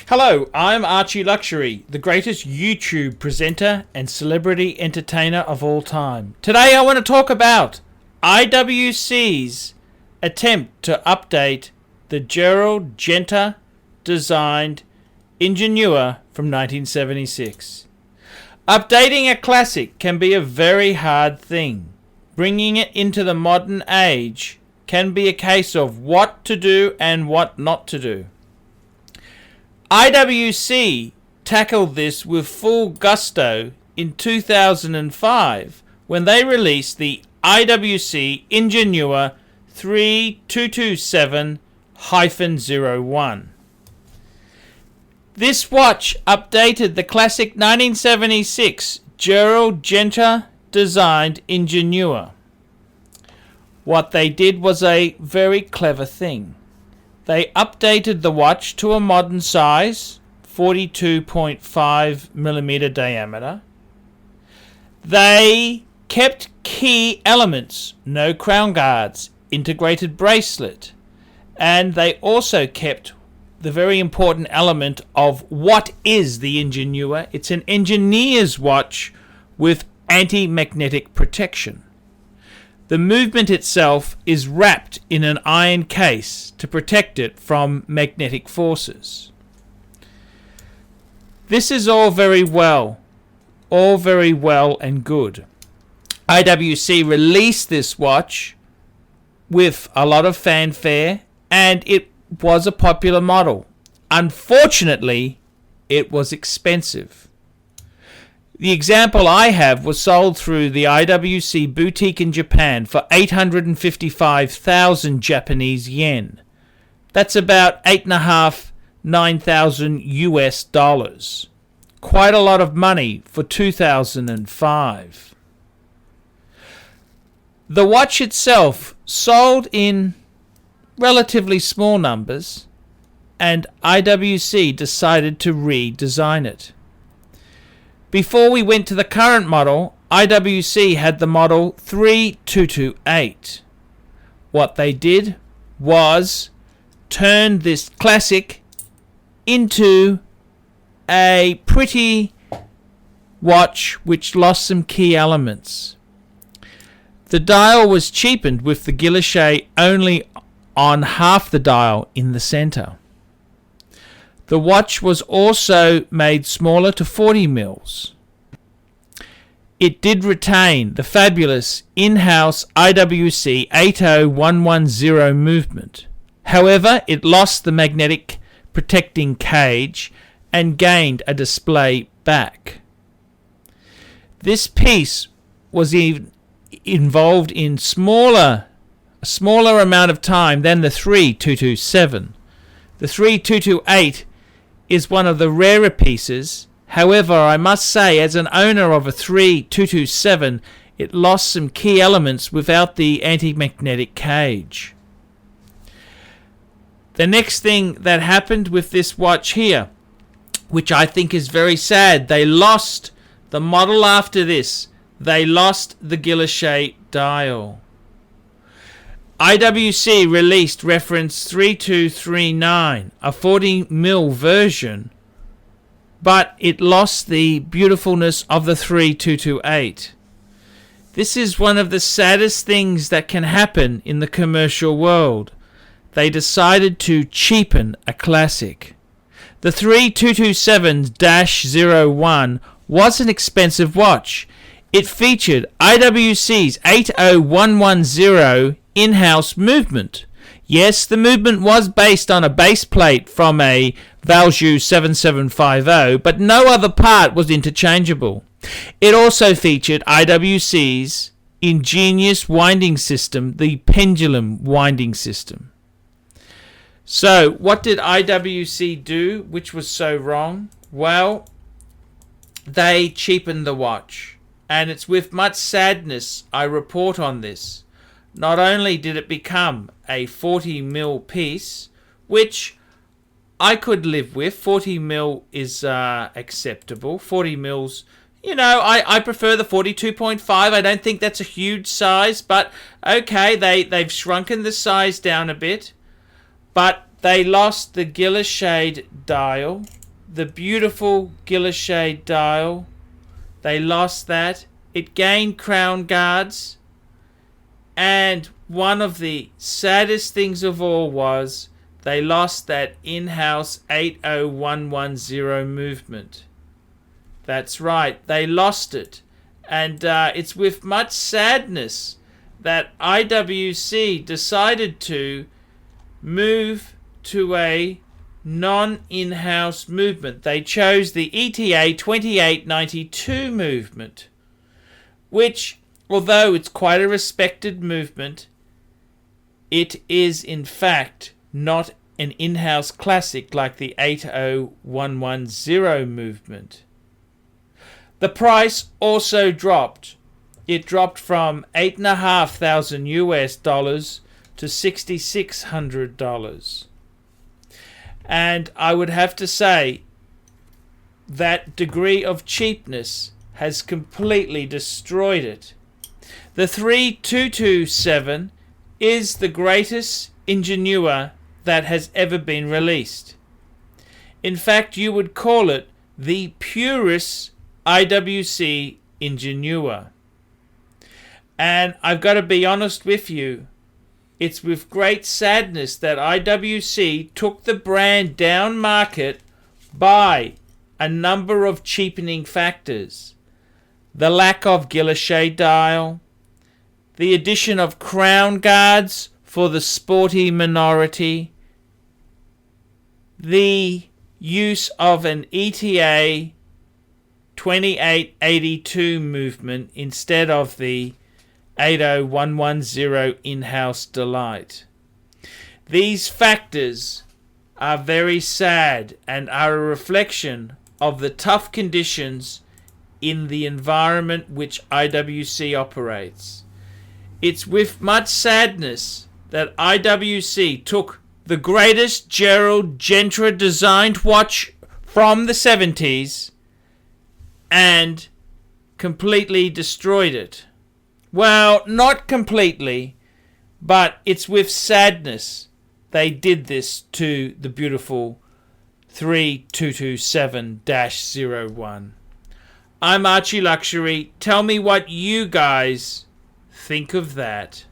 Hello, I'm ArchieLuxury, the greatest YouTube presenter and celebrity entertainer of all time. Today I want to talk about IWC's attempt to update the GENTA designed Ingenieur from 1976. Updating a classic can be a very hard thing. Bringing it into the modern age can be a case of what to do and what not to do. IWC tackled this with full gusto in 2005 when they released the IWC Ingenieur 3227-01. This watch updated the classic 1976 GENTA designed Ingenieur. What they did was a very clever thing. They updated the watch to a modern size, 42.5mm diameter. They kept key elements, no crown guards, integrated bracelet, and they also kept the very important element of what is the Ingenieur. It's an engineer's watch with anti-magnetic protection. The movement itself is wrapped in an iron case to protect it from magnetic forces. This is all very well and good. IWC released this watch with a lot of fanfare and it was a popular model. Unfortunately, it was expensive. The example I have was sold through the IWC boutique in Japan for 855,000 Japanese yen. That's about $8,500–9,000 US dollars. Quite a lot of money for 2005. The watch itself sold in relatively small numbers, and IWC decided to redesign it. Before we went to the current model, IWC had the model 3228. What they did was turn this classic into a pretty watch which lost some key elements. The dial was cheapened with the guilloche only on half the dial in the center. The watch was also made smaller to 40 mils. It did retain the fabulous in-house IWC 80110 movement. However, it lost the magnetic protecting cage and gained a display back. This piece was involved in a smaller amount of time than the 3227. The 3228 is one of the rarer pieces. However, I must say, as an owner of a 3227, it lost some key elements without the anti-magnetic cage. The next thing that happened with this watch here, which I think is very sad, they lost the model after this. They lost the guilloche dial. IWC released reference 3239, a 40mm version, but it lost the beautifulness of the 3228. This is one of the saddest things that can happen in the commercial world. They decided to cheapen a classic. The 3227-01 was an expensive watch. It featured IWC's 80110 in-house movement. Yes, the movement was based on a base plate from a Valjoux 7750, but no other part was interchangeable. It also featured IWC's ingenious winding system, the pendulum winding system. So, what did IWC do which was so wrong? Well, they cheapened the watch. And it's with much sadness I report on this. Not only did it become a 40mm piece, which I could live with. 40mm is acceptable. 40mm, you know, I prefer the 42.5. I don't think that's a huge size, but okay, they've shrunken the size down a bit. But they lost the guilloche dial. the beautiful Guilloche dial. They lost that. It gained crown guards. And one of the saddest things of all was they lost that in-house 80110 movement. That's right, they lost it. And it's with much sadness that IWC decided to move to a non-in-house movement. They chose the ETA 2892 movement, which, although it's quite a respected movement, it is in fact not an in-house classic like the 80110 movement. The price also dropped. It dropped from $8,500 US to $6,600. And I would have to say that degree of cheapness has completely destroyed it. The 3227 is the greatest Ingenieur that has ever been released. In fact, you would call it the purest IWC Ingenieur. And I've got to be honest with you, it's with great sadness that IWC took the brand down market by a number of cheapening factors. The lack of Guilloche dial, the addition of crown guards for the sporty minority, the use of an ETA 2882 movement instead of the 80110 in-house delight. These factors are very sad and are a reflection of the tough conditions in the environment which IWC operates. It's with much sadness that IWC took the greatest GENTA designed watch from the 70s and completely destroyed it. Well, not completely, but it's with sadness they did this to the beautiful 3227-01. I'm ArchieLuxury. Tell me what you guys think of that.